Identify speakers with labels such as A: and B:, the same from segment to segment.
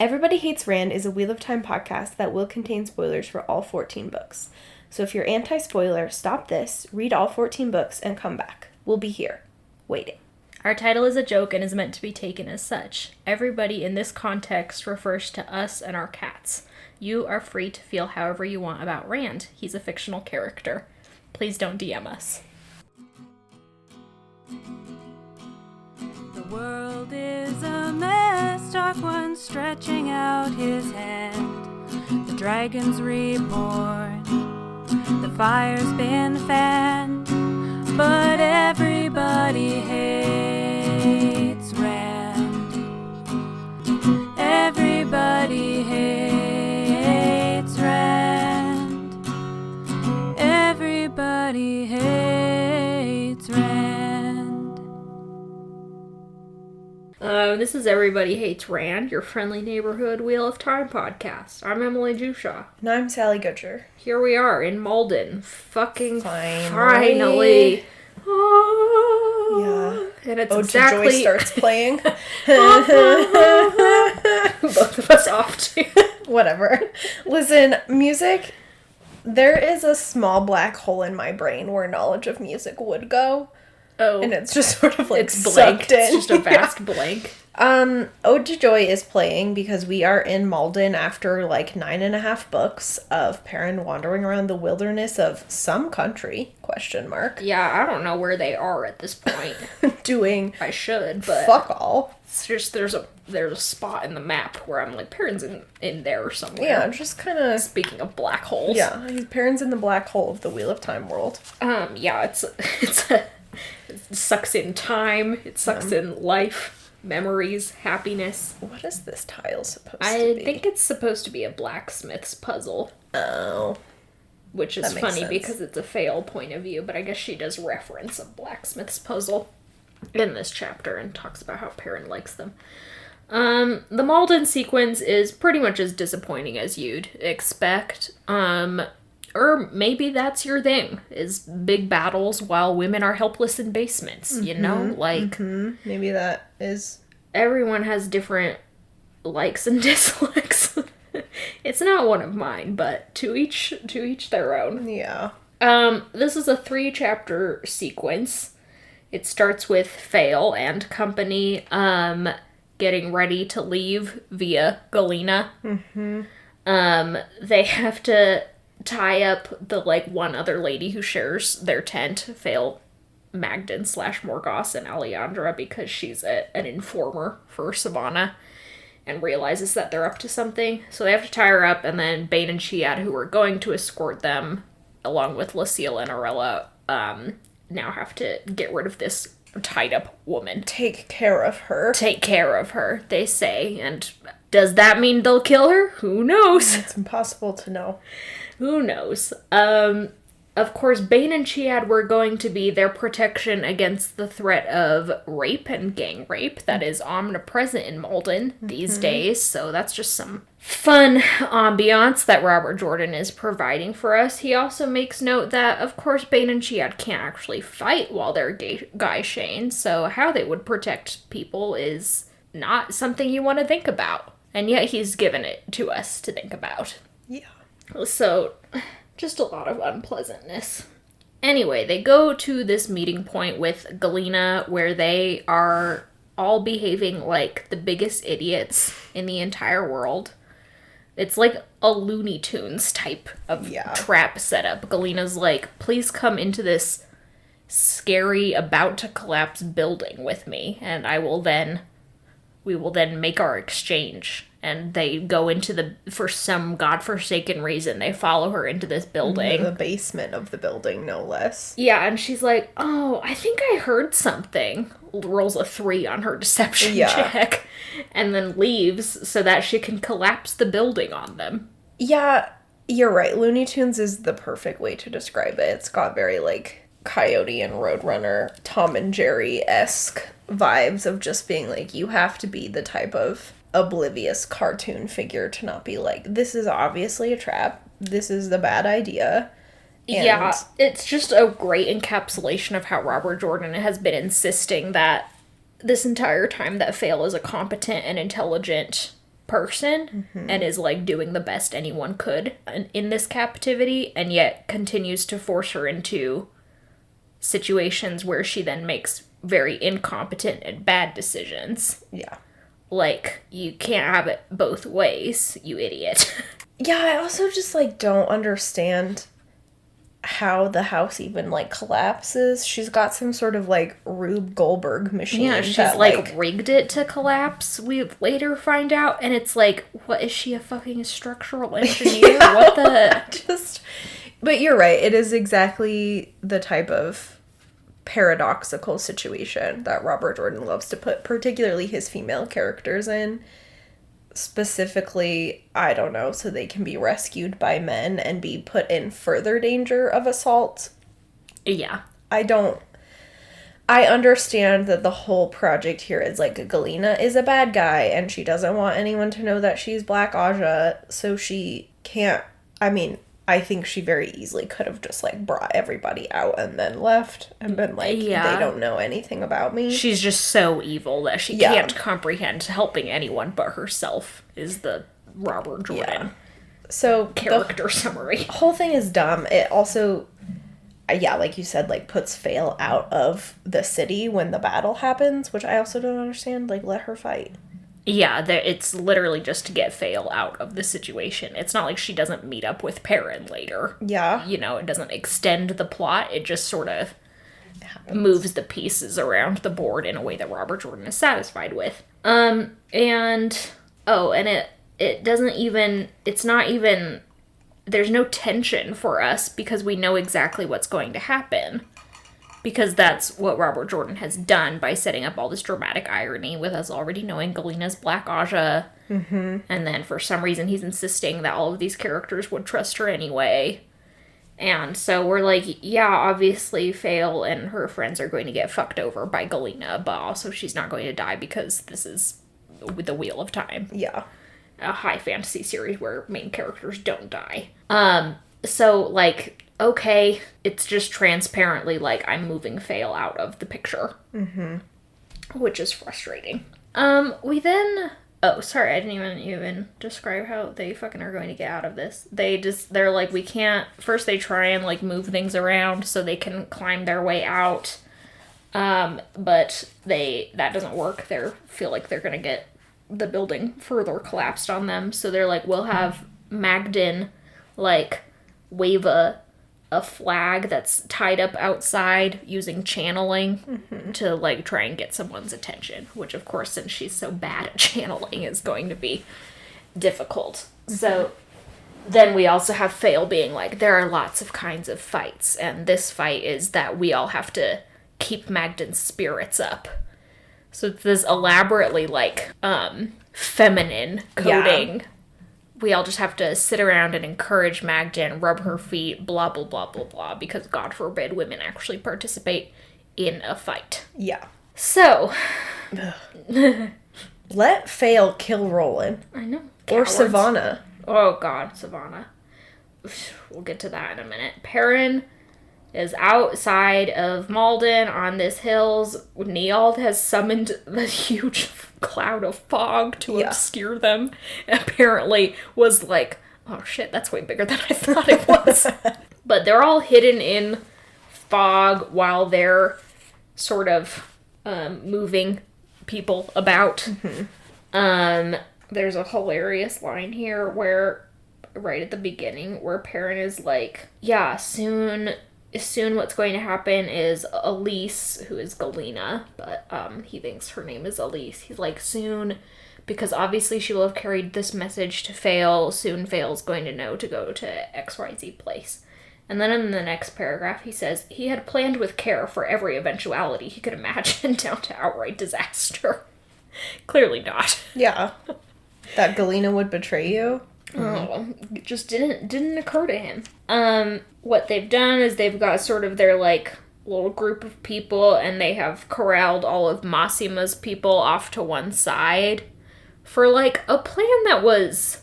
A: Everybody Hates Rand is a Wheel of Time podcast that will contain spoilers for all 14 books. So if you're anti-spoiler, stop this, read all 14 books, and come back. We'll be here, waiting.
B: Our title is a joke and is meant to be taken as such. Everybody in this context refers to us and our cats. You are free to feel however you want about Rand. He's a fictional character. Please don't DM us.
C: The world is a mess, Dark One stretching out his hand. The dragon's reborn, the fire's been fanned, but everybody hates Rand. Everybody hates Rand. Everybody hates Rand.
B: This is Everybody Hates Rand, your friendly neighborhood Wheel of Time podcast. I'm Emily Jushaw.
A: And I'm Sally Gutcher.
B: Here we are in Malden. Fucking
A: Finally.
B: finally.
A: Yeah.
B: And it's
A: Ode
B: exactly...
A: to Joy starts playing.
B: Both of us off too.
A: Whatever. Listen, music, there is a small black hole in my brain where knowledge of music would go.
B: Oh.
A: And it's just sort of like
B: It's blank.
A: sucked in.
B: It's just a vast blank.
A: Ode to Joy is playing because we are in Malden after like 9.5 books of Perrin wandering around the wilderness of some country, ?
B: Yeah, I don't know where they are at this point.
A: Doing
B: I should, but
A: fuck all.
B: it's just there's a spot in the map where I'm like, Perrin's in there somewhere.
A: Yeah, just kind of...
B: Speaking of black holes.
A: Yeah, Perrin's in the black hole of the Wheel of Time world.
B: Yeah, it sucks in time, it sucks in life, memories, happiness.
A: What is this tile supposed to
B: I
A: be?
B: think it's supposed to be a blacksmith's puzzle.
A: Oh.
B: Which is
A: That makes
B: funny
A: sense.
B: because it's a fail point of view, but I guess she does reference a blacksmith's puzzle in this chapter and talks about how Perrin likes them. The Malden sequence is pretty much as disappointing as you'd expect. Or maybe that's your thing, is big battles while women are helpless in basements, you know? Like,
A: Maybe that is...
B: everyone has different likes and dislikes. It's not one of mine, but to each their own.
A: Yeah.
B: This is a 3-chapter sequence. It starts with Fail and company, getting ready to leave via Galena. They have to tie up the, like, one other lady who shares their tent, Fail, Malden / Morgoth, and Alejandra, because she's an informer for Savannah, and realizes that they're up to something. So they have to tie her up, and then Bane and Chiad, who are going to escort them, along with Lucille and Arella, now have to get rid of this tied-up woman.
A: Take care of her.
B: Take care of her, they say, and does that mean they'll kill her? Who knows?
A: It's impossible to know.
B: Who knows? Of course, Bane and Chiad were going to be their protection against the threat of rape and gang rape that is omnipresent in Malden these days, so that's just some fun ambiance that Robert Jordan is providing for us. He also makes note that, of course, Bane and Chiad can't actually fight while they're Guy Shane, so how they would protect people is not something you want to think about. And yet he's given it to us to think about.
A: Yeah.
B: So, just a lot of unpleasantness. Anyway, they go to this meeting point with Galena where they are all behaving like the biggest idiots in the entire world. It's like a Loony Tunes type of trap setup. Galena's like, please come into this scary, about-to-collapse building with me, and we will then make our exchange. And they go into for some godforsaken reason, they follow her into this building.
A: The basement of the building, no less.
B: Yeah, and she's like, oh, I think I heard something. Rolls a 3 on her deception check. And then leaves so that she can collapse the building on them.
A: Yeah, you're right. Looney Tunes is the perfect way to describe it. It's got very, like, Coyote and Roadrunner, Tom and Jerry-esque vibes of just being like, you have to be the type of oblivious cartoon figure to not be like, this is obviously a trap, this is the bad idea. And
B: yeah, it's just a great encapsulation of how Robert Jordan has been insisting that this entire time that Fail is a competent and intelligent person and is, like, doing the best anyone could in this captivity, and yet continues to force her into situations where she then makes very incompetent and bad decisions.
A: Yeah.
B: Like, you can't have it both ways, you idiot.
A: Yeah, I also just, like, don't understand how the house even, like, collapses. She's got some sort of, like, Rube Goldberg machine.
B: Yeah, she's,
A: that,
B: like, rigged it to collapse, we later find out, and it's like, what, is she a fucking structural engineer?
A: Yeah,
B: what the...
A: But you're right, it is exactly the type of paradoxical situation that Robert Jordan loves to put particularly his female characters in. Specifically, I don't know, so they can be rescued by men and be put in further danger of assault.
B: Yeah.
A: I understand that the whole project here is, like, Galena is a bad guy and she doesn't want anyone to know that she's Black Aja, so she can't, I mean, I think she very easily could have just, like, brought everybody out and then left and been like, they don't know anything about me.
B: She's just so evil that she can't comprehend helping anyone but herself, is the Robert Jordan
A: so
B: character summary.
A: The whole thing is dumb. It also, like you said, like, puts Faye out of the city when the battle happens, which I also don't understand. Like, let her fight.
B: Yeah, it's literally just to get Faye out of the situation. It's not like she doesn't meet up with Perrin later.
A: Yeah.
B: You know, it doesn't extend the plot. It just sort of moves the pieces around the board in a way that Robert Jordan is satisfied with. And it doesn't even, it's not even, there's no tension for us because we know exactly what's going to happen. Because that's what Robert Jordan has done by setting up all this dramatic irony with us already knowing Galena's Black Aja. Mm-hmm. And then for some reason he's insisting that all of these characters would trust her anyway. And so we're like, yeah, obviously Faye and her friends are going to get fucked over by Galena, but also she's not going to die because this is the Wheel of Time.
A: Yeah.
B: A high fantasy series where main characters don't die. So, like, okay, it's just transparently like I'm moving Faye out of the picture. Mm-hmm. Which is frustrating. We then... Oh, sorry, I didn't even describe how they fucking are going to get out of this. They're like, we can't... First they try and, like, move things around so they can climb their way out. But that doesn't work. They feel like they're gonna get the building further collapsed on them. So they're like, we'll have Malden, like, wave a flag that's tied up outside using channeling to, like, try and get someone's attention, which of course, since she's so bad at channeling, is going to be difficult. So then we also have Faye being like, there are lots of kinds of fights, and this fight is that we all have to keep Malden's spirits up. So it's this elaborately, like, feminine coding. Yeah. We all just have to sit around and encourage Malden, rub her feet, blah, blah, blah, blah, blah, because God forbid women actually participate in a fight.
A: Yeah.
B: So.
A: Let Faye kill Roland.
B: I know.
A: Or Savannah.
B: Oh, God, Savannah. We'll get to that in a minute. Perrin is outside of Malden on this hills. Niald has summoned the huge cloud of fog to obscure them. Apparently was like, oh shit, that's way bigger than I thought it was. But they're all hidden in fog while they're sort of moving people about. Mm-hmm. There's a hilarious line here where, right at the beginning, where Perrin is like, yeah, soon what's going to happen is Elise, who is Galena, but he thinks her name is Elise. He's like, soon, because obviously she will have carried this message to Faye. Soon Faye's going to know to go to XYZ place. And then in the next paragraph he says, he had planned with care for every eventuality he could imagine down to outright disaster. Clearly not.
A: Yeah. That Galena would betray you?
B: Oh, it just didn't occur to him. What they've done is they've got sort of their, like, little group of people, and they have corralled all of Massima's people off to one side for, like, a plan that was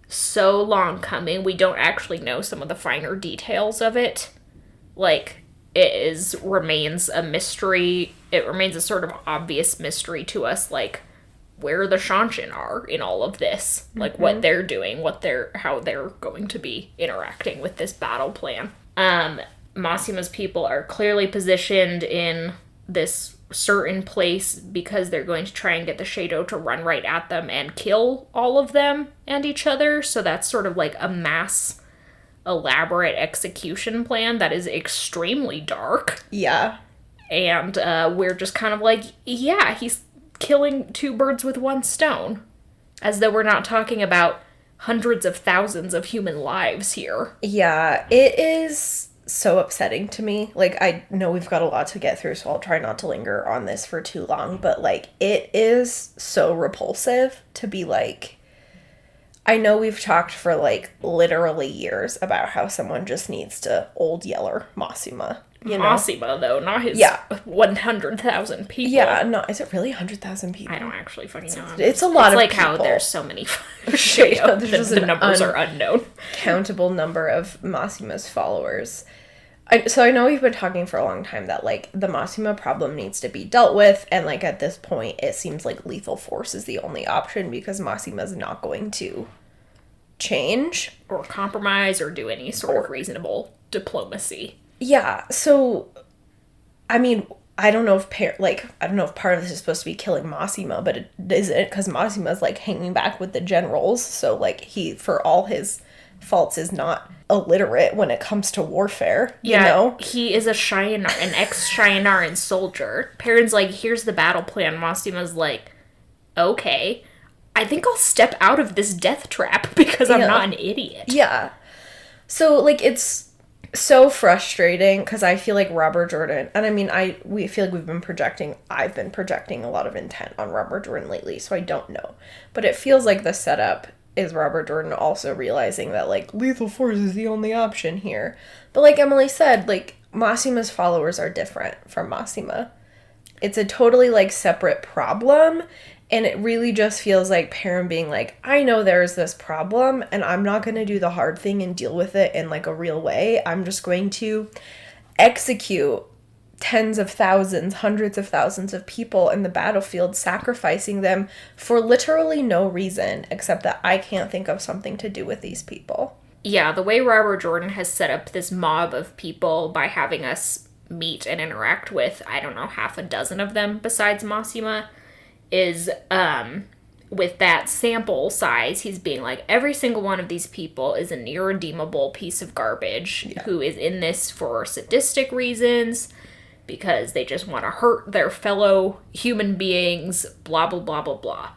B: so long coming. We don't actually know some of the finer details of it. Like, remains a mystery. It remains a sort of obvious mystery to us, like, where the Shanshin are in all of this. Like, what they're doing, how they're going to be interacting with this battle plan. Masima's people are clearly positioned in this certain place because they're going to try and get the Shado to run right at them and kill all of them and each other. So that's sort of like a mass elaborate execution plan that is extremely dark.
A: Yeah.
B: And we're just kind of like, yeah, he's killing two birds with one stone. As though we're not talking about hundreds of thousands of human lives here.
A: Yeah, it is so upsetting to me. Like, I know we've got a lot to get through, so I'll try not to linger on this for too long, but, like, it is so repulsive to be like, I know we've talked for, like, literally years about how someone just needs to old yeller Masima. You know?
B: Masima, though, not his 100,000 people.
A: Yeah, no, is it really 100,000 people?
B: I don't actually fucking know.
A: It's a lot of
B: like
A: people.
B: How there's so many Shado. The numbers are unknown.
A: Countable number of Masima's followers. So I know we've been talking for a long time that, like, the Masima problem needs to be dealt with, and, like, at this point, it seems like lethal force is the only option because Masima's not going to change.
B: Or compromise or do any sort of reasonable diplomacy.
A: Yeah, so, I mean, I don't know if part of this is supposed to be killing Masima, but it isn't, because Masima's, like, hanging back with the generals, so, like, he, for all his faults, is not illiterate when it comes to warfare, you know?
B: He is an ex-Shianaran soldier. Perrin's like, here's the battle plan. Masima's like, okay, I think I'll step out of this death trap because I'm not an idiot.
A: Yeah. So, like, it's so frustrating because I feel like Robert Jordan, and I mean, we feel like I've been projecting a lot of intent on Robert Jordan lately, so I don't know. But it feels like the setup is Robert Jordan also realizing that, like, lethal force is the only option here. But like Emily said, like, Masima's followers are different from Masima. It's a totally, like, separate problem, and it really just feels like Perrin being like, I know there's this problem, and I'm not going to do the hard thing and deal with it in, like, a real way. I'm just going to execute tens of thousands, hundreds of thousands of people in the battlefield, sacrificing them for literally no reason, except that I can't think of something to do with these people.
B: Yeah, the way Robert Jordan has set up this mob of people by having us meet and interact with, I don't know, half a dozen of them besides Masima, is, with that sample size, he's being like, every single one of these people is an irredeemable piece of garbage who is in this for sadistic reasons, because they just want to hurt their fellow human beings, blah, blah, blah, blah, blah.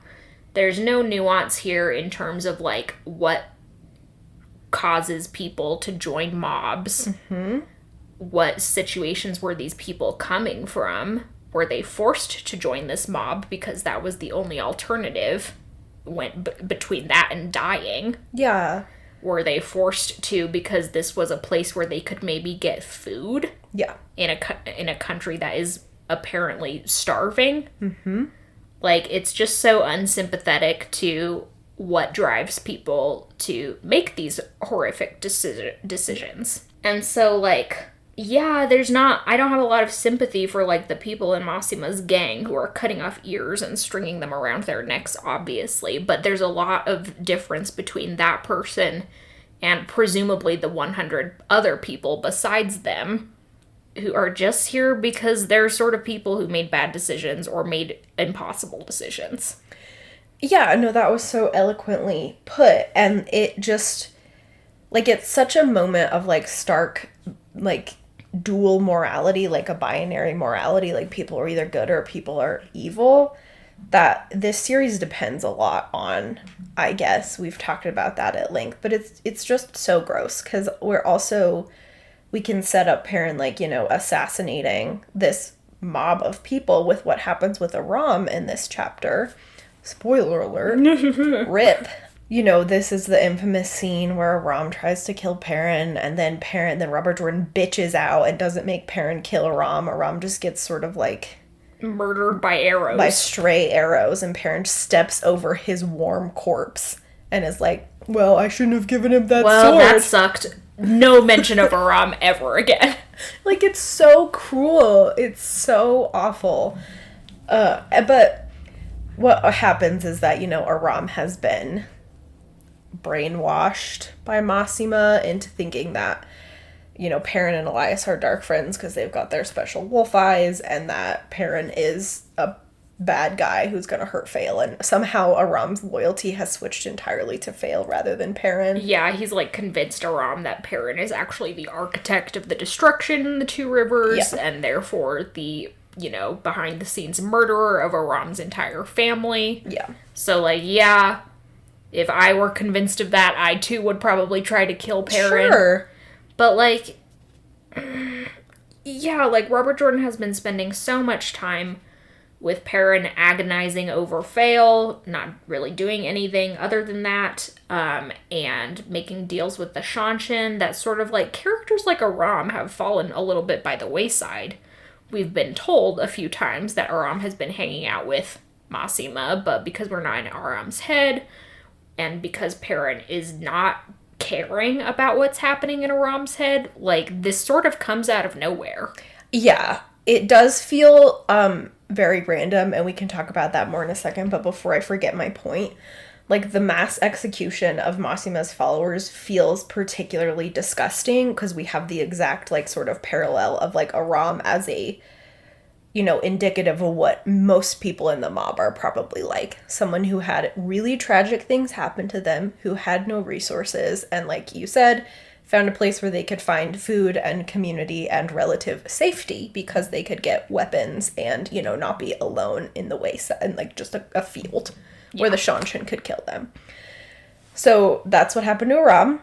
B: There's no nuance here in terms of, like, what causes people to join mobs. Mm-hmm. What situations were these people coming from? Were they forced to join this mob because that was the only alternative between that and dying?
A: Yeah.
B: Were they forced to because this was a place where they could maybe get food?
A: Yeah.
B: In a country that is apparently starving.
A: Mm-hmm.
B: Like, it's just so unsympathetic to what drives people to make these horrific decisions. And so, like, yeah, I don't have a lot of sympathy for, like, the people in Masima's gang who are cutting off ears and stringing them around their necks, obviously, but there's a lot of difference between that person and presumably the 100 other people besides them who are just here because they're sort of people who made bad decisions or made impossible decisions.
A: Yeah, no, that was so eloquently put, and it just, like, it's such a moment of, like, stark, like, dual morality, like a binary morality, like people are either good or people are evil, that this series depends a lot on, I guess. We've talked about that at length, but it's just so gross, because we can set up Perrin, like, you know, assassinating this mob of people with what happens with Aram in this chapter. Spoiler alert. RIP. You know, this is the infamous scene where Aram tries to kill Perrin, and then Robert Jordan bitches out and doesn't make Perrin kill Aram. Aram just gets sort of, like,
B: murdered by arrows.
A: By stray arrows, and Perrin steps over his warm corpse and is like, well, I shouldn't have given him that sword.
B: Well, that sucked. No mention of Aram ever again.
A: Like, it's so cruel. It's so awful. But what happens is that, Aram has been brainwashed by Massima into thinking that, Perrin and Elias are dark friends because they've got their special wolf eyes, and that Perrin is a bad guy who's going to hurt Fail, and somehow Aram's loyalty has switched entirely to Fail rather than Perrin.
B: Yeah, he's, convinced Aram that Perrin is actually the architect of the destruction in the Two Rivers, and therefore the, behind-the-scenes murderer of Aram's entire family.
A: Yeah.
B: So, if I were convinced of that, I, too, would probably try to kill Perrin.
A: Sure.
B: But, Robert Jordan has been spending so much time with Perrin agonizing over Fail, not really doing anything other than that, and making deals with the Shanshin, that sort of, characters like Aram have fallen a little bit by the wayside. We've been told a few times that Aram has been hanging out with Massima, but because we're not in Aram's head, and because Perrin is not caring about what's happening in Aram's head, this sort of comes out of nowhere.
A: Yeah, it does feel, very random, and we can talk about that more in a second, but before I forget my point, the mass execution of Massima's followers feels particularly disgusting, because we have the exact, sort of parallel of, Aram as a, indicative of what most people in the mob are probably like. Someone who had really tragic things happen to them, who had no resources, and like you said, found a place where they could find food and community and relative safety because they could get weapons and, not be alone in the wasteland, and just a field where the Shanshin could kill them. So that's what happened to Aram,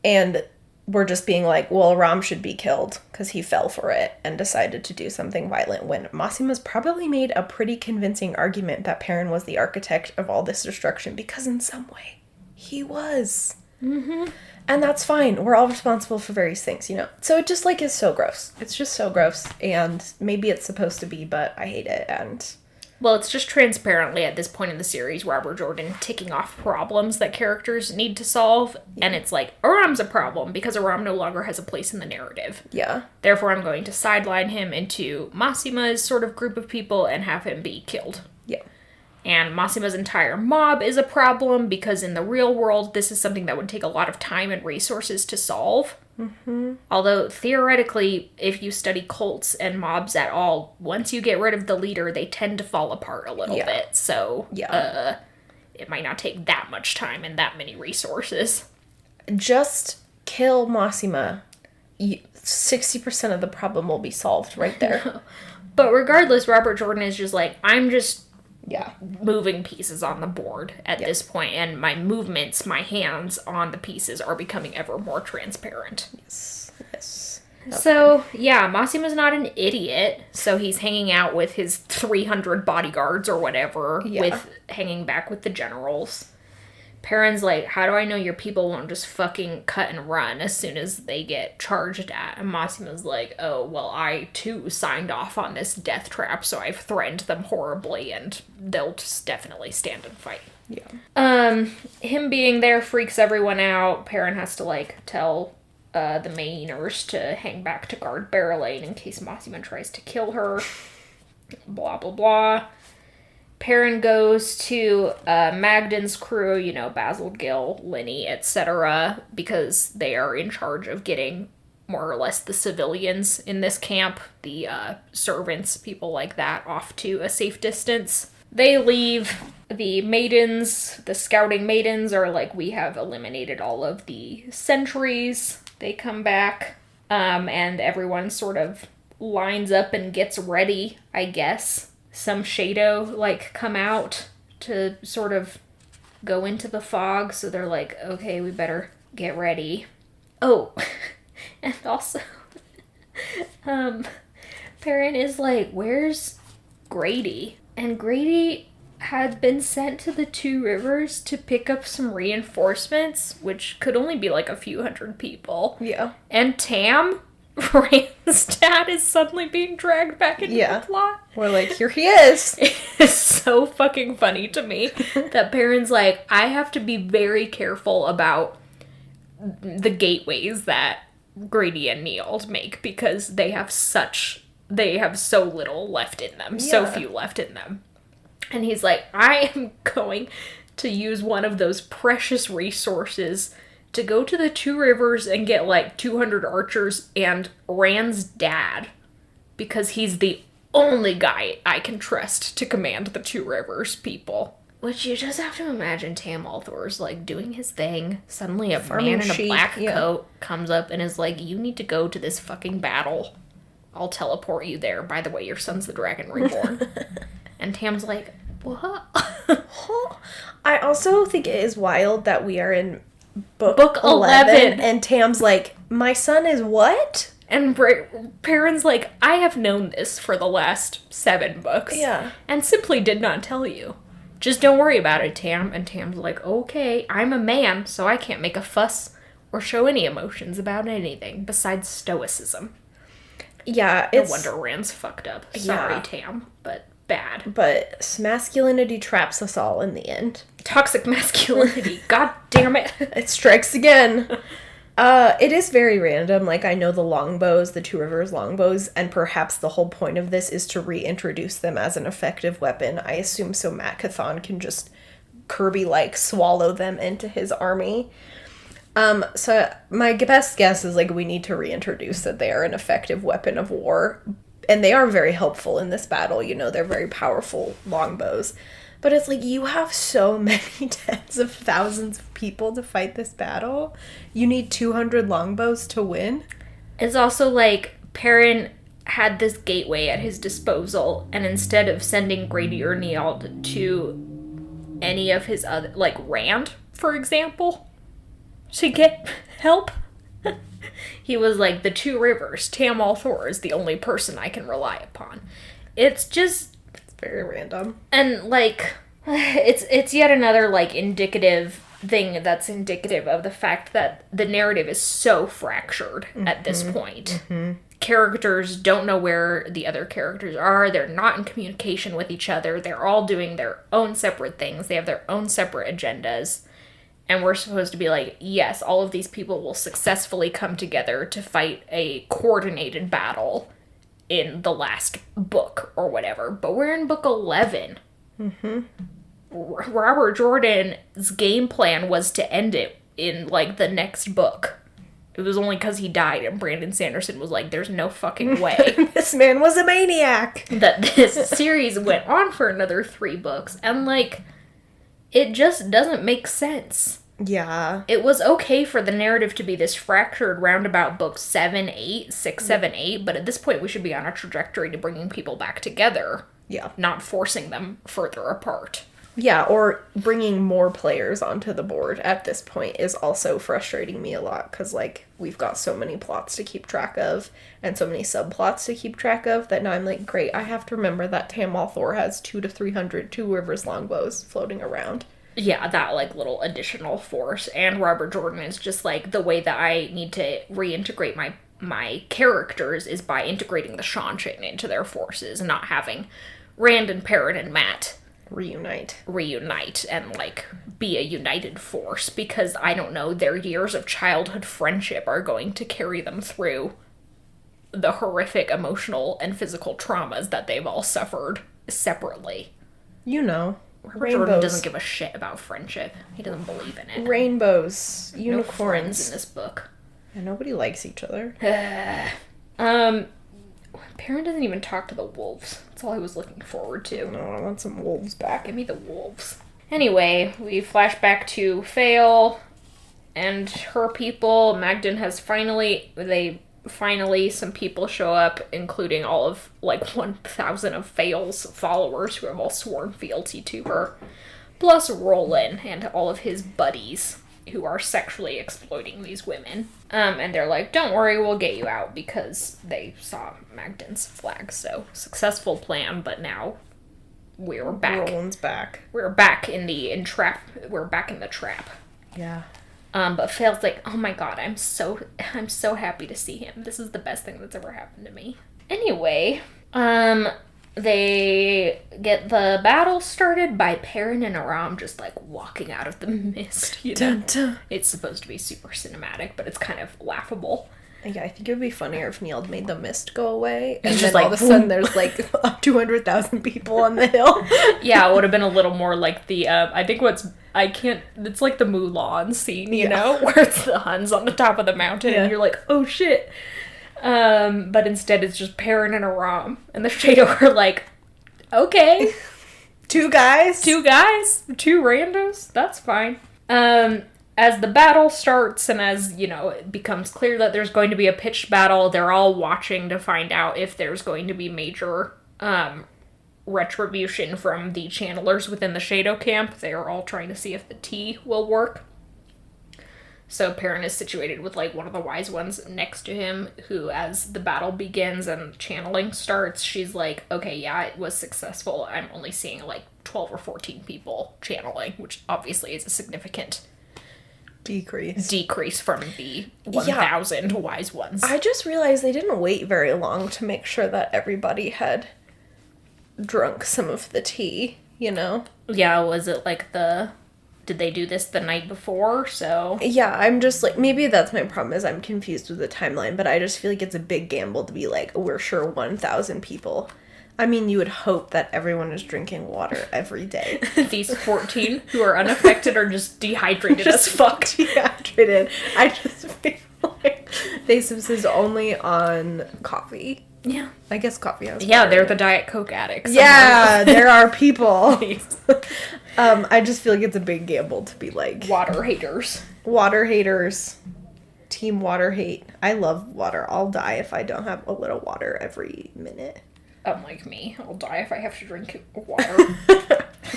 A: and we're just being well, Aram should be killed because he fell for it and decided to do something violent, when Massima's probably made a pretty convincing argument that Perrin was the architect of all this destruction, because in some way he was.
B: Mm-hmm.
A: And that's fine. We're all responsible for various things, So it just, is so gross. It's just so gross. And maybe it's supposed to be, but I hate it. And
B: well, it's just transparently at this point in the series Robert Jordan ticking off problems that characters need to solve. Yeah. And it's Aram's a problem because Aram no longer has a place in the narrative.
A: Yeah.
B: Therefore, I'm going to sideline him into Massima's sort of group of people and have him be killed.
A: Yeah.
B: And Massima's entire mob is a problem because in the real world, this is something that would take a lot of time and resources to solve.
A: Mm-hmm.
B: Although, theoretically, if you study cults and mobs at all, once you get rid of the leader, they tend to fall apart a little bit. So, it might not take that much time and that many resources.
A: Just kill Massima. 60% of the problem will be solved right there.
B: But regardless, Robert Jordan is just I'm just
A: Yeah.
B: moving pieces on the board at this point, and my movements, my hands on the pieces are becoming ever more transparent.
A: Yes.
B: Okay. So, yeah, Massima's not an idiot, so he's hanging out with his 300 bodyguards or whatever, with hanging back with the generals. Perrin's how do I know your people won't just fucking cut and run as soon as they get charged at? And Massima's oh, well, I too signed off on this death trap, so I've threatened them horribly, and they'll just definitely stand and fight.
A: Yeah.
B: Him being there freaks everyone out. Perrin has to, tell the Mainers to hang back to guard Barrel Lane in case Massima tries to kill her. Blah, blah, blah. Perrin goes to Magden's crew, Basil, Gil, Linny, etc., because they are in charge of getting more or less the civilians in this camp, the servants, people like that, off to a safe distance. They leave. The maidens, the scouting maidens, are we have eliminated all of the sentries. They come back, and everyone sort of lines up and gets ready, I guess. Some shadow, come out to sort of go into the fog, so they're okay, we better get ready. Oh, and also, Perrin is where's Grady? And Grady had been sent to the Two Rivers to pick up some reinforcements, which could only be a few hundred people.
A: Yeah.
B: And Tam, Rand's dad, is suddenly being dragged back into the plot.
A: We're here he is.
B: It's so fucking funny to me that Perrin's I have to be very careful about the gateways that Grady and Neild make because they have so little left in them. So few left in them. And he's like, I am going to use one of those precious resources to go to the Two Rivers and get like 200 archers and Rand's dad, because he's the only guy I can trust to command the Two Rivers people. Which you just have to imagine Tam Althor's like doing his thing. Suddenly a man in a black coat comes up and is like, you need to go to this fucking battle. I'll teleport you there. By the way, your son's the Dragon Reborn. And Tam's like, what?
A: I also think it is wild that we are in book 11 and Tam's like, my son is what?
B: And Perrin's like, I have known this for the last 7 books.
A: Yeah.
B: And simply did not tell you. Just don't worry about it, Tam. And Tam's like, okay, I'm a man, so I can't make a fuss or show any emotions about anything besides stoicism.
A: Yeah,
B: No wonder Rand's fucked up. Sorry, Tam, but bad.
A: But masculinity traps us all in the end.
B: Toxic masculinity. God damn it.
A: It strikes again. It is very random. Like, I know the longbows, the Two Rivers longbows, and perhaps the whole point of this is to reintroduce them as an effective weapon. I assume so Matt Cathon can just Kirby-like swallow them into his army. So my best guess is, like, we need to reintroduce that they are an effective weapon of war. And they are very helpful in this battle, you know, they're very powerful longbows. But it's like, you have so many tens of thousands of people to fight this battle. You need 200 longbows to win.
B: It's also like, Perrin had this gateway at his disposal, and instead of sending Grady or Niald to any of his other, like Rand, for example, to get help, he was like, the Two Rivers, Tam Althor is the only person I can rely upon. It's just...
A: very random.
B: And, like, it's yet another, like, indicative thing that's indicative of the fact that the narrative is so fractured at this point. Characters don't know where the other characters are. They're not in communication with each other. They're all doing their own separate things. They have their own separate agendas. And we're supposed to be like, yes, all of these people will successfully come together to fight a coordinated battle in the last book or whatever, but we're in book 11. Robert Jordan's game plan was to end it in, like, the next book. It was only because he died and Brandon Sanderson was like, there's no fucking way
A: This man was a maniac
B: that this series went on for another 3 books, and, like, it just doesn't make sense.
A: Yeah.
B: It was okay for the narrative to be this fractured roundabout book 7, 8, 6, 7, 8, but at this point we should be on a trajectory to bringing people back together.
A: Yeah.
B: Not forcing them further apart.
A: Yeah, or bringing more players onto the board at this point is also frustrating me a lot, because, like, we've got so many plots to keep track of, and so many subplots to keep track of, that now I'm like, great, I have to remember that Tam Althor has 200 to 300 Two Rivers longbows floating around.
B: Yeah, that, like, little additional force. And Robert Jordan is just, like, the way that I need to reintegrate my characters is by integrating the Shanshin into their forces, and not having Rand and Perrin and Matt reunite and, like, be a united force, because, I don't know, their years of childhood friendship are going to carry them through the horrific emotional and physical traumas that they've all suffered separately.
A: You know.
B: Robert Jordan doesn't give a shit about friendship. He doesn't believe in it.
A: Rainbows. Unicorns.
B: No friends in this book.
A: And nobody likes each other.
B: Perrin doesn't even talk to the wolves. That's all I was looking forward to.
A: No, I want some wolves back.
B: Give me the wolves. Anyway, we flash back to Fail and her people. Malden has finally, some people show up, including all of, like, 1,000 of Fail's followers who have all sworn fealty to her. Plus Roland and all of his buddies who are sexually exploiting these women. And they're like, don't worry, we'll get you out, because they saw Magden's flag. So, successful plan, but now we're back.
A: Roland's back.
B: We're back in the trap.
A: Yeah.
B: But Fail's like, oh my god, I'm so happy to see him. This is the best thing that's ever happened to me. Anyway, they get the battle started by Perrin and Aram just, like, walking out of the mist, you know?
A: Dun, dun.
B: It's supposed to be super cinematic, but it's kind of laughable.
A: Yeah, I think it would be funnier if Neil made the mist go away, and
B: It's
A: then
B: just like,
A: all of a sudden there's like 200,000 people on the hill.
B: Yeah, it would have been a little more like the, it's like the Mulan scene, you know, where it's the Huns on the top of the mountain, and you're like, oh shit. But instead it's just Perrin and Aram, and the Shadow are like, okay.
A: Two guys,
B: two randos, that's fine. As the battle starts, and as, you know, it becomes clear that there's going to be a pitched battle, they're all watching to find out if there's going to be major, retribution from the channelers within the Shadow camp. They are all trying to see if the tea will work. So Perrin is situated with, like, one of the wise ones next to him, who, as the battle begins and channeling starts, she's like, okay, yeah, it was successful. I'm only seeing, like, 12 or 14 people channeling, which obviously is a significant decrease from the 1,000 wise ones.
A: I just realized they didn't wait very long to make sure that everybody had drunk some of the tea, you know?
B: Yeah, was it like did they do this the night before, so?
A: Yeah, I'm just like, maybe that's my problem, is I'm confused with the timeline, but I just feel like it's a big gamble to be like, we're sure 1,000 people. I mean, you would hope that everyone is drinking water every day.
B: These 14 who are unaffected are just dehydrated as fuck.
A: Dehydrated. I just feel like they subsist only on coffee.
B: Yeah.
A: I guess coffee has
B: Yeah,
A: water.
B: they're the Diet Coke addicts.
A: Yeah, there are people. I just feel like it's a big gamble to be like...
B: Water haters.
A: Water haters. Team water hate. I love water. I'll die if I don't have a little water every minute.
B: Unlike me, I'll die if I have to drink water.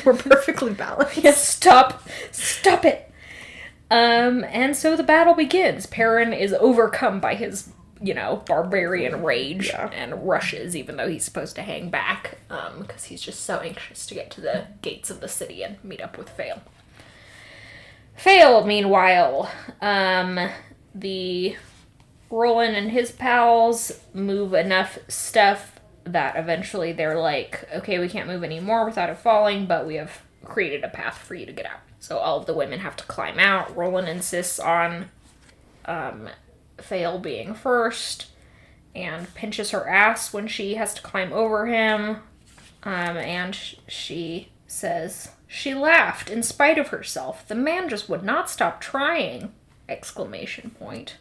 A: We're perfectly balanced.
B: Yeah, stop it. And so the battle begins. Perrin is overcome by his, you know, barbarian rage and rushes, even though he's supposed to hang back, because he's just so anxious to get to the gates of the city and meet up with Fail. Fail, meanwhile, the Roland and his pals move enough stuff that eventually they're like, okay, we can't move anymore without it falling, but we have created a path for you to get out. So all of the women have to climb out. Roland insists on Fail being first, and pinches her ass when she has to climb over him. And she says, she laughed in spite of herself. The man just would not stop trying! Exclamation point.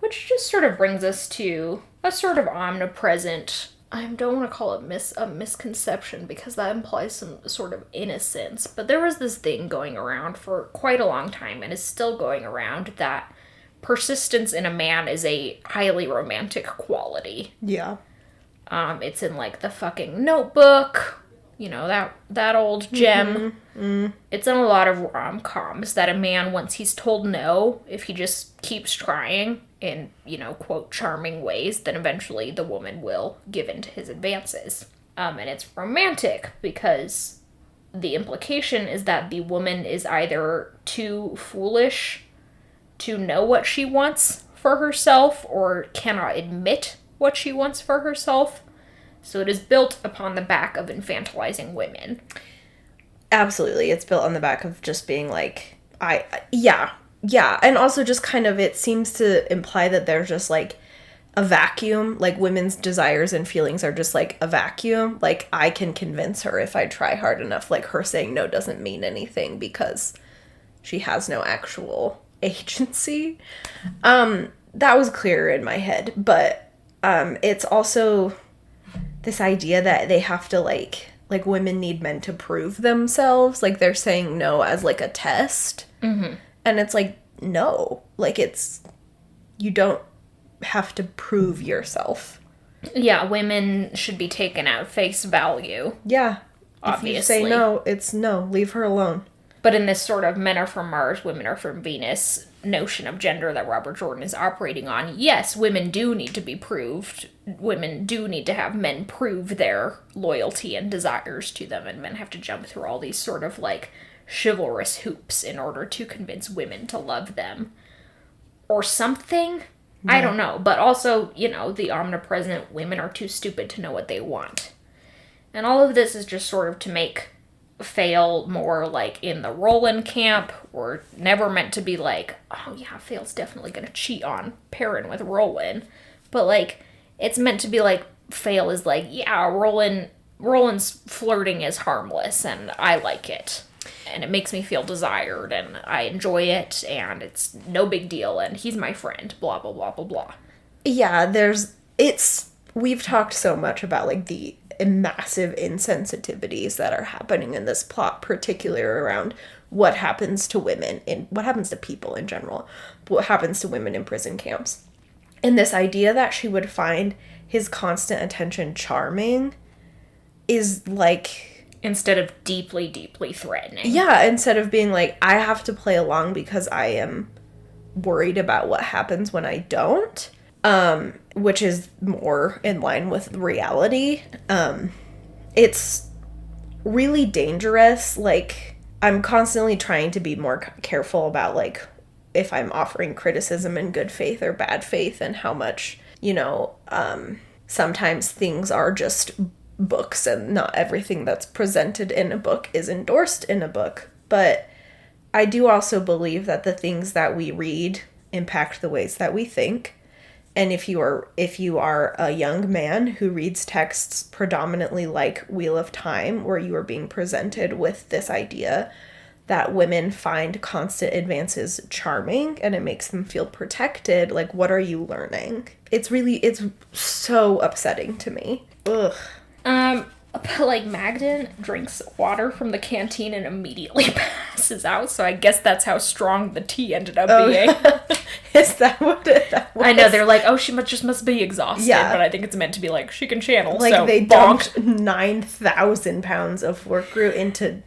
B: Which just sort of brings us to a sort of omnipresent, I don't want to call it a misconception, because that implies some sort of innocence, but there was this thing going around for quite a long time, and is still going around, that persistence in a man is a highly romantic quality.
A: Yeah.
B: It's in, like, the fucking Notebook, you know, that old gem. Mm-hmm. It's in a lot of rom-coms that a man, once he's told no, if he just keeps trying in, you know, quote, charming ways, then eventually the woman will give in to his advances. And it's romantic because the implication is that the woman is either too foolish to know what she wants for herself or cannot admit what she wants for herself. So it is built upon the back of infantilizing women.
A: Absolutely. It's built on the back of just being like, yeah, and also just kind of, it seems to imply that there's just, like, a vacuum, like, women's desires and feelings are just, like, a vacuum, like, I can convince her if I try hard enough, like, her saying no doesn't mean anything because she has no actual agency. That was clearer in my head, but, it's also this idea that they have to, like, women need men to prove themselves, like, they're saying no as, like, a test. Mm-hmm. And it's like, no. Like, you don't have to prove yourself.
B: Yeah, women should be taken at face value.
A: Yeah.
B: Obviously.
A: If you say no, it's no. Leave her alone.
B: But in this sort of men are from Mars, women are from Venus notion of gender that Robert Jordan is operating on, yes, women do need to be proved. Women do need to have men prove their loyalty and desires to them, and men have to jump through all these sort of, like, chivalrous hoops in order to convince women to love them. Or something? Yeah. I don't know. But also, you know, the omnipresent women are too stupid to know what they want. And all of this is just sort of to make Fail more, like, in the Roland camp. We're never meant to be like, oh, yeah, Fail's definitely gonna cheat on Perrin with Roland. But, like, it's meant to be like, Fail is like, yeah, Roland's flirting is harmless, and I like it. And it makes me feel desired, and I enjoy it, and it's no big deal, and he's my friend, blah, blah, blah, blah, blah.
A: Yeah, we've talked so much about, like, the massive insensitivities that are happening in this plot, particularly around what happens to women, what happens to people in general, what happens to women in prison camps. And this idea that she would find his constant attention charming is, like...
B: Instead of deeply, deeply threatening.
A: Yeah, instead of being like, I have to play along because I am worried about what happens when I don't, which is more in line with reality. It's really dangerous. Like, I'm constantly trying to be more careful about, like, if I'm offering criticism in good faith or bad faith, and how much, sometimes things are just books and not everything that's presented in a book is endorsed in a book. But I do also believe that the things that we read impact the ways that we think. And if you are a young man who reads texts predominantly like Wheel of Time, where you are being presented with this idea that women find constant advances charming and it makes them feel protected, like, what are you learning? It's so upsetting to me. Ugh.
B: But, like, Malden drinks water from the canteen and immediately passes out, so I guess that's how strong the tea ended up being.
A: Is that what that was?
B: I know, they're like, oh, she must be exhausted,
A: Yeah.
B: But I think it's meant to be like, she can channel,
A: Like,
B: so
A: they
B: bonk.
A: dumped 9,000 pounds of work root into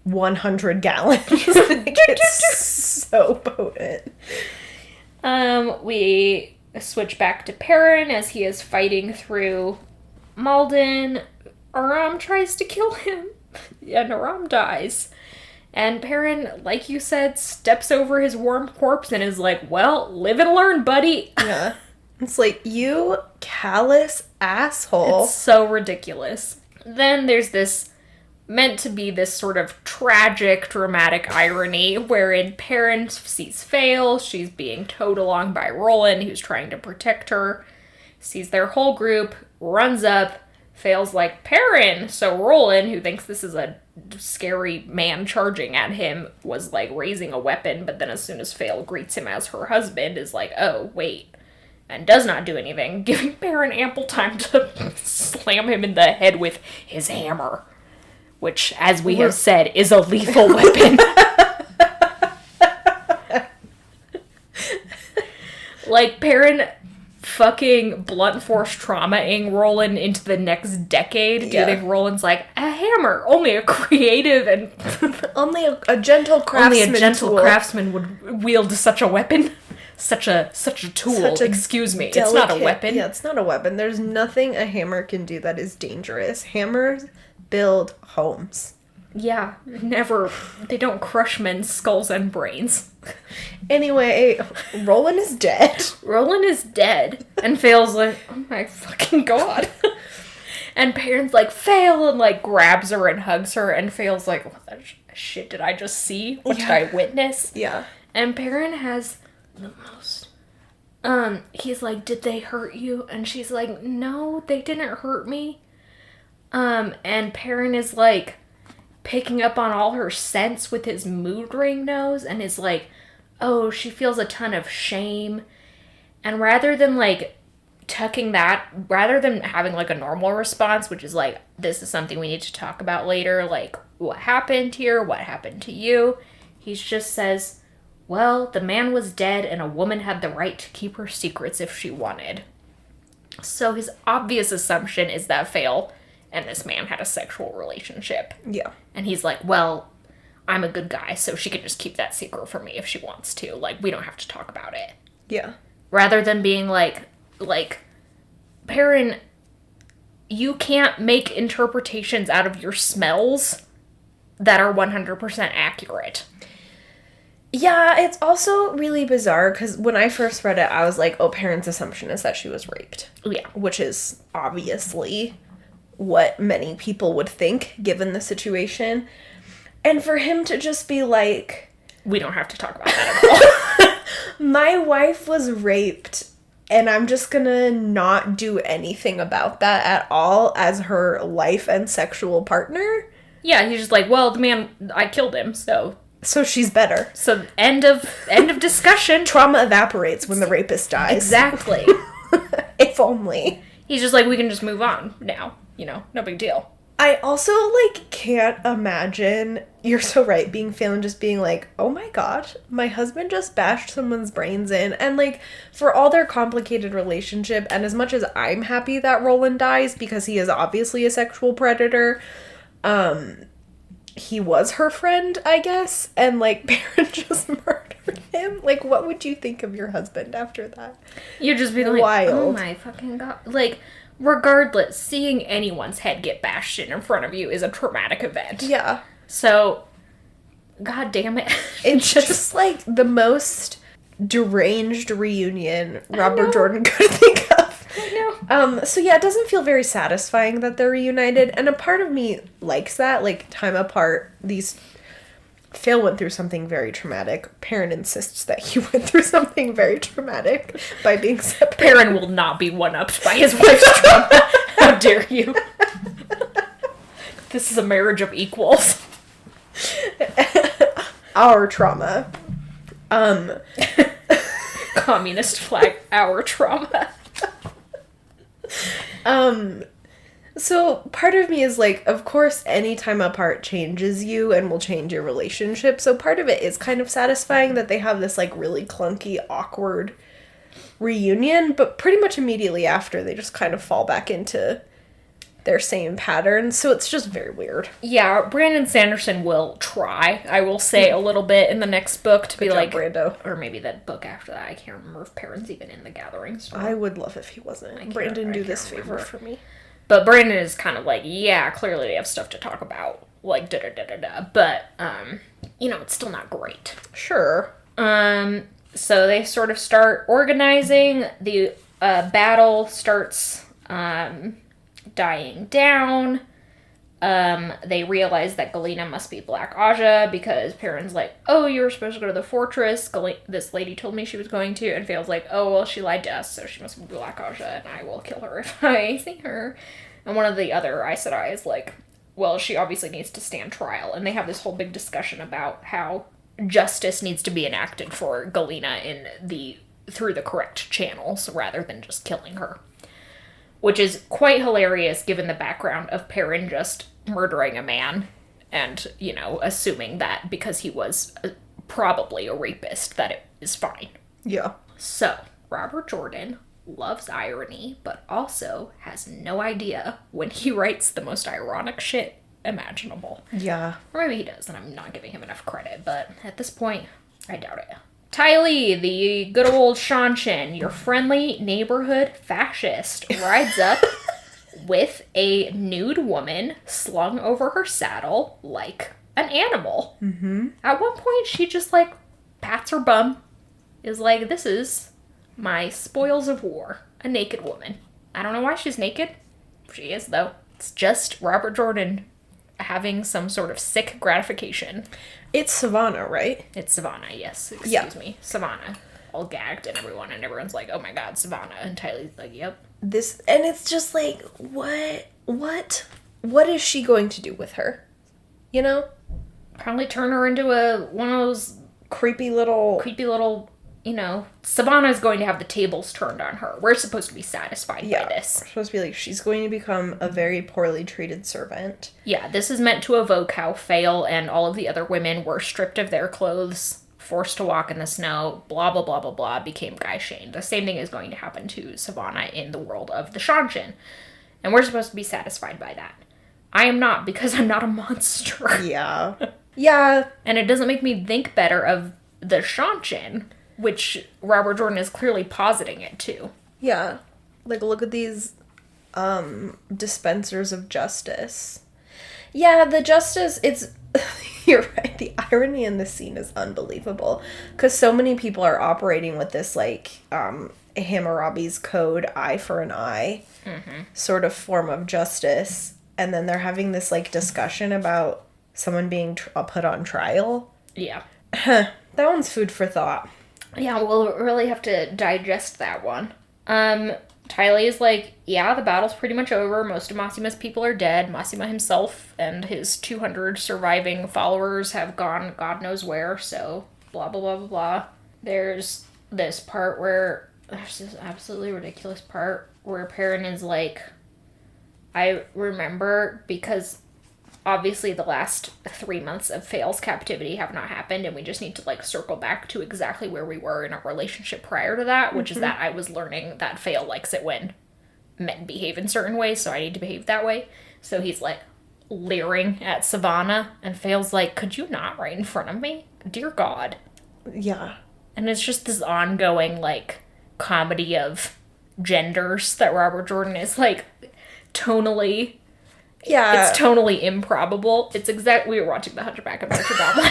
A: 100 gallons. Like, it's so potent.
B: We switch back to Perrin as he is fighting through Malden. Aram tries to kill him, and Aram dies. And Perrin, like you said, steps over his warm corpse and is like, well, live and learn, buddy.
A: Yeah. It's like, you callous asshole.
B: It's so ridiculous. Then there's this, meant to be this sort of tragic, dramatic irony, wherein Perrin sees Fail, she's being towed along by Roland, who's trying to protect her, sees their whole group, runs up, Fail's like, Perrin! So Roland, who thinks this is a scary man charging at him, was, like, raising a weapon, but then as soon as Fail greets him as her husband, is like, oh, wait, and does not do anything, giving Perrin ample time to slam him in the head with his hammer, which, as we have said, is a lethal weapon. Like, Perrin fucking blunt force trauma-ing Roland into the next decade. Do you think Roland's like, a hammer? Only a creative and...
A: Only a gentle craftsman
B: Only a gentle
A: tool.
B: craftsman would wield such a weapon. Such a tool.
A: Such a
B: Excuse me. It's not a weapon.
A: Yeah, it's not a weapon. There's nothing a hammer can do that is dangerous. Hammers build homes.
B: Yeah, never. They don't crush men's skulls and brains.
A: Anyway, Roland is dead.
B: Roland is dead. And Fail's like, oh my fucking god. And Perrin's like, Fail, and, like, grabs her and hugs her. And Fail's like, what the shit did I just see? What did I witness?
A: Yeah.
B: And Perrin has the most... he's like, did they hurt you? And she's like, no, they didn't hurt me. And Perrin is, like, picking up on all her scents with his mood ring nose and is like, oh, she feels a ton of shame. And rather than, like, rather than having, like, a normal response, which is like, this is something we need to talk about later, like, what happened here, what happened to you, he just says, well, the man was dead and a woman had the right to keep her secrets if she wanted. So his obvious assumption is that Fail and this man had a sexual relationship.
A: Yeah.
B: And he's like, well, I'm a good guy, so she can just keep that secret from me if she wants to. Like, we don't have to talk about it.
A: Yeah.
B: Rather than being like, Perrin, you can't make interpretations out of your smells that are 100% accurate.
A: Yeah, it's also really bizarre, because when I first read it, I was like, oh, Perrin's assumption is that she was raped.
B: Yeah.
A: Which is obviously what many people would think, given the situation. And for him to just be like,
B: we don't have to talk about that at all.
A: my wife was raped, and I'm just gonna not do anything about that at all as her life and sexual partner.
B: Yeah, he's just like, well, the man, I killed him, so
A: she's better.
B: So end of discussion.
A: Trauma evaporates when the rapist dies.
B: Exactly.
A: If only.
B: He's just like, we can just move on now. You know, no big deal.
A: I also, like, can't imagine, you're so right, being Phelan just being like, oh my god, my husband just bashed someone's brains in. And, like, for all their complicated relationship, and as much as I'm happy that Roland dies, because he is obviously a sexual predator, he was her friend, I guess, and, like, Perrin just murdered him. Like, what would you think of your husband after that?
B: You'd just be like,
A: Wild.
B: oh my fucking god. Like, regardless, seeing anyone's head get bashed in front of you is a traumatic event.
A: Yeah.
B: So, god damn it.
A: It's just like the most deranged reunion Robert Jordan could think of.
B: I know.
A: So yeah, it doesn't feel very satisfying that they're reunited, and a part of me likes that, like, time apart. Phil went through something very traumatic. Perrin insists that he went through something very traumatic by being separated.
B: Perrin will not be one-upped by his wife's trauma. How dare you? This is a marriage of equals.
A: Our trauma.
B: Communist flag, our trauma.
A: So part of me is like, of course, any time apart changes you and will change your relationship. So part of it is kind of satisfying that they have this, like, really clunky, awkward reunion. But pretty much immediately after, they just kind of fall back into their same patterns. So it's just very weird.
B: Yeah, Brandon Sanderson will try, I will say, a little bit in the next book to
A: Good
B: be
A: job,
B: like...
A: Brando.
B: Or maybe that book after that. I can't remember if Perrin's even in the Gathering. So.
A: I would love if he wasn't. Brandon, do this favor for me.
B: But Brandon is kind of like, yeah, clearly they have stuff to talk about. Like, da-da-da-da-da. But, you know, it's still not great.
A: Sure.
B: So they sort of start organizing. The battle starts dying down. They realize that Galena must be Black Aja because Perrin's like, oh, you were supposed to go to the fortress. This lady told me she was going to. And Phail's like, oh, well, she lied to us, so she must be Black Aja, and I will kill her if I see her. And one of the other Aes Sedai is like, well, she obviously needs to stand trial. And they have this whole big discussion about how justice needs to be enacted for Galena through the correct channels rather than just killing her. Which is quite hilarious given the background of Perrin just murdering a man and, you know, assuming that because he was probably a rapist that it is fine.
A: Yeah.
B: So, Robert Jordan loves irony, but also has no idea when he writes the most ironic shit imaginable.
A: Yeah.
B: Or maybe he does, and I'm not giving him enough credit, but at this point, I doubt it. Ty Lee, the good old Shanshin, your friendly neighborhood fascist, rides up with a nude woman slung over her saddle like an animal. Mm-hmm. At one point, she just, like, pats her bum, is like, this is my spoils of war, a naked woman. I don't know why she's naked. She is, though. It's just Robert Jordan having some sort of sick gratification.
A: It's Savannah, right?
B: It's Savannah, yes. Excuse me. Savannah. All gagged and everyone's like, oh my god, Savannah. And Tylee's like, yep.
A: And it's just like, what is she going to do with her? You know?
B: Probably turn her into one of those
A: creepy little,
B: you know, Savannah's going to have the tables turned on her. We're supposed to be satisfied by this.
A: We're supposed to be like, she's going to become a very poorly treated servant.
B: Yeah, this is meant to evoke how Phail and all of the other women were stripped of their clothes, forced to walk in the snow, blah, blah, blah, blah, blah, became guy-shamed. The same thing is going to happen to Savannah in the world of the Shanshin. And we're supposed to be satisfied by that. I am not, because I'm not a monster.
A: Yeah. Yeah.
B: And it doesn't make me think better of the Shanshin, which Robert Jordan is clearly positing it to.
A: Yeah. Like, look at these dispensers of justice. Yeah, the justice, it's... You're right. The irony in this scene is unbelievable. Because so many people are operating with this, like, Hammurabi's code, eye for an eye, sort of form of justice. And then they're having this, like, discussion about someone being put on trial.
B: Yeah.
A: That one's food for thought.
B: Yeah, we'll really have to digest that one. Tylee is like, yeah, the battle's pretty much over. Most of Massima's people are dead. Massima himself and his 200 surviving followers have gone God knows where, so blah, blah, blah, blah, blah. There's this part where, there's this absolutely ridiculous part where Perrin is like, I remember because obviously the last 3 months of Fail's captivity have not happened, and we just need to, like, circle back to exactly where we were in our relationship prior to that, which is that I was learning that Fail likes it when men behave in certain ways, so I need to behave that way. So he's, like, leering at Savannah, and Fail's like, could you not right in front of me? Dear God.
A: Yeah.
B: And it's just this ongoing, like, comedy of genders that Robert Jordan is, like, tonally...
A: Yeah.
B: It's tonally improbable. It's we were watching The Hunchback of Notre Dame.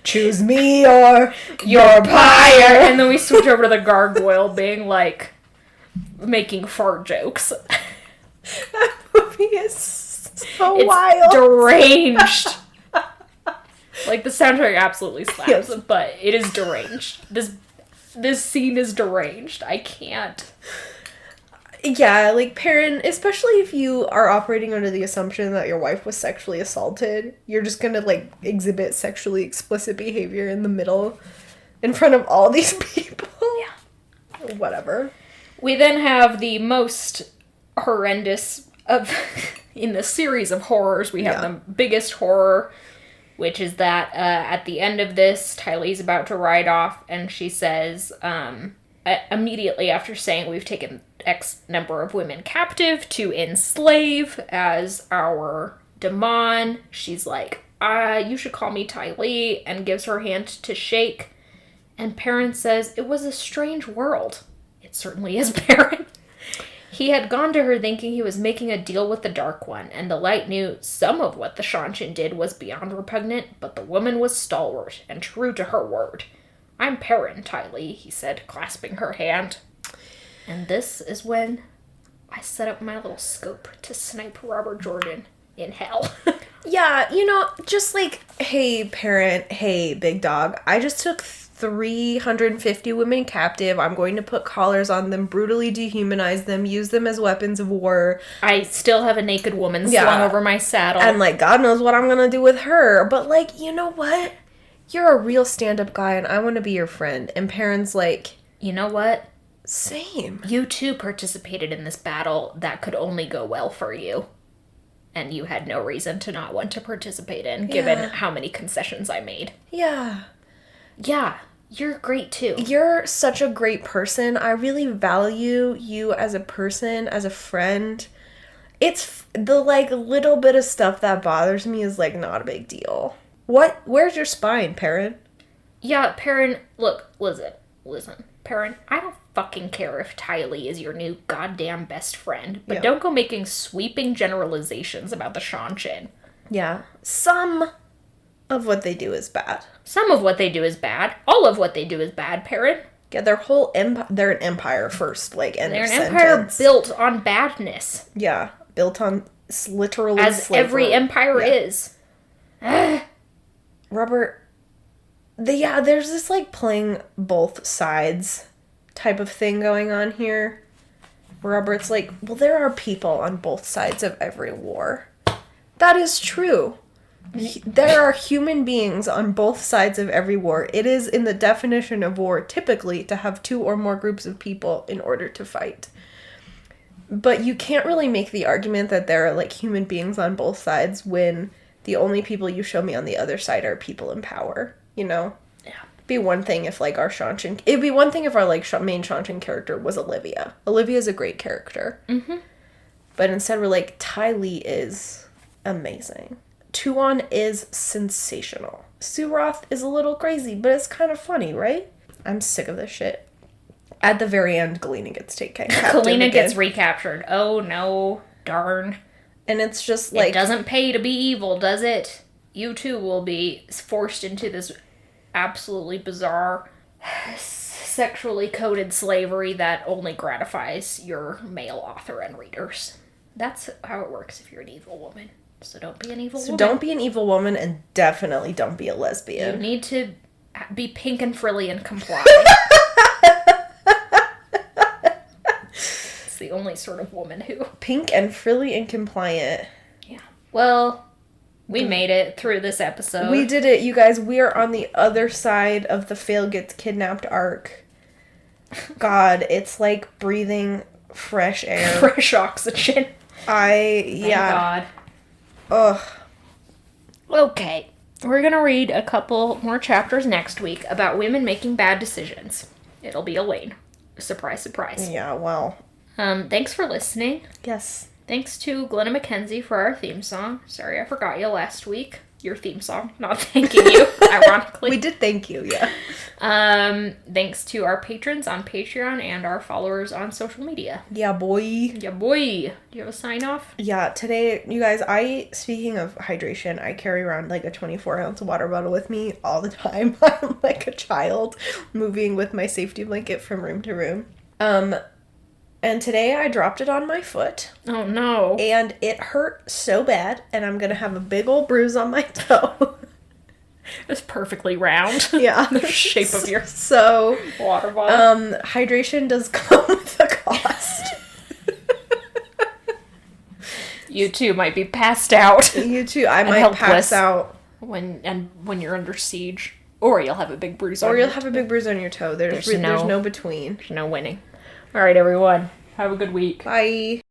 A: Choose me or
B: your pyre. And then we switch over to the gargoyle being like, making fart jokes.
A: That movie is so
B: It's
A: wild.
B: deranged. Like, the soundtrack absolutely slaps,
A: Yes.
B: but it is deranged. This scene is deranged. I can't.
A: Yeah, like, Perrin, especially if you are operating under the assumption that your wife was sexually assaulted, you're just gonna, like, exhibit sexually explicit behavior in the middle, in front of all these people. Yeah. Whatever.
B: We then have the most horrendous of, in the series of horrors, we have the biggest horror, which is that at the end of this, Tylee's about to ride off, and she says, immediately after saying we've taken X number of women captive to enslave as our Damon, she's like, you should call me Tylee, and gives her hand to shake. And Perrin says, it was a strange world. It certainly is, Perrin. He had gone to her thinking he was making a deal with the Dark One, and the Light knew some of what the Shanshan did was beyond repugnant, but the woman was stalwart and true to her word. I'm Perrin, Tylee, he said, clasping her hand. And this is when I set up my little scope to snipe Robert Jordan in hell.
A: Yeah, you know, just like, hey, parent, hey, big dog, I just took 350 women captive. I'm going to put collars on them, brutally dehumanize them, use them as weapons of war.
B: I still have a naked woman slung over my saddle.
A: And, like, God knows what I'm going to do with her. But, like, you know what? You're a real stand-up guy, and I want to be your friend. And Perrin's like,
B: you know what?
A: Same.
B: You too participated in this battle that could only go well for you. And you had no reason to not want to participate in, given how many concessions I made.
A: Yeah.
B: Yeah, you're great too.
A: You're such a great person. I really value you as a person, as a friend. It's the, like, little bit of stuff that bothers me is, like, not a big deal. Where's your spine, Perrin?
B: Yeah, Perrin, look, listen. Perrin, I don't fucking care if Tylee is your new goddamn best friend, but don't go making sweeping generalizations about the Shanshan.
A: Yeah. Some of what they do is bad.
B: Some of what they do is bad. All of what they do is bad, Perrin.
A: Yeah, their whole empire, they're an empire first, like, end
B: They're
A: of
B: an
A: sentence.
B: empire built on badness.
A: Yeah, built on literally
B: as
A: slavery.
B: Every empire is.
A: Robert, there's this, like, playing both sides type of thing going on here. Robert's like, well, there are people on both sides of every war. That is true. There are human beings on both sides of every war. It is in the definition of war, typically, to have 2 or more groups of people in order to fight. But you can't really make the argument that there are, like, human beings on both sides when the only people you show me on the other side are people in power, you know?
B: Yeah.
A: It'd be one thing if, like, it'd be one thing if our, like, main Shanshan character was Olivia. Olivia's a great character.
B: Mm-hmm.
A: But instead we're like, Tylee is amazing. Tuon is sensational. Suroth is a little crazy, but it's kind of funny, right? I'm sick of this shit. At the very end, Galena gets taken captive
B: Galena
A: again.
B: gets recaptured. Oh no, darn.
A: And it's just like...
B: It doesn't pay to be evil, does it? You too will be forced into this absolutely bizarre, sexually coded slavery that only gratifies your male author and readers. That's how it works if you're an evil woman. So don't be an evil
A: So
B: woman.
A: don't be an evil woman, and definitely don't be a
B: You
A: lesbian.
B: need to be pink and frilly and comply. It's the only sort of woman who...
A: Pink and frilly and compliant.
B: Yeah. Well, we made it through this episode.
A: We did it, you guys. We are on the other side of the Fail Gets Kidnapped arc. God, it's like breathing fresh air.
B: Fresh oxygen. Thank God.
A: Ugh.
B: Okay. We're going to read a couple more chapters next week about women making bad decisions. It'll be Elaine. Surprise, surprise.
A: Yeah, well.
B: Thanks for listening.
A: Yes.
B: Thanks to Glenna McKenzie for our theme song. Sorry I forgot you last week. Your theme song. Not thanking you, ironically.
A: We did thank you, yeah.
B: Thanks to our patrons on Patreon and our followers on social media.
A: Yeah, boy.
B: Yeah, boy. Do you have a sign off?
A: Yeah, today, you guys, speaking of hydration, I carry around like a 24-ounce water bottle with me all the time. I'm like a child moving with my safety blanket from room to room. And today I dropped it on my foot.
B: Oh, no.
A: And it hurt so bad, and I'm gonna have a big old bruise on my toe.
B: It's perfectly round.
A: Yeah.
B: The shape of your
A: So,
B: water bottle.
A: hydration does come with a cost.
B: You too might be passed out.
A: You too. I might
B: helpless.
A: pass out.
B: when you're under siege. Or you'll have a big bruise on
A: Or
B: your
A: you'll have a big bruise on your toe. There's
B: There's
A: no between.
B: There's no winning. All right, everyone. Have a good week.
A: Bye.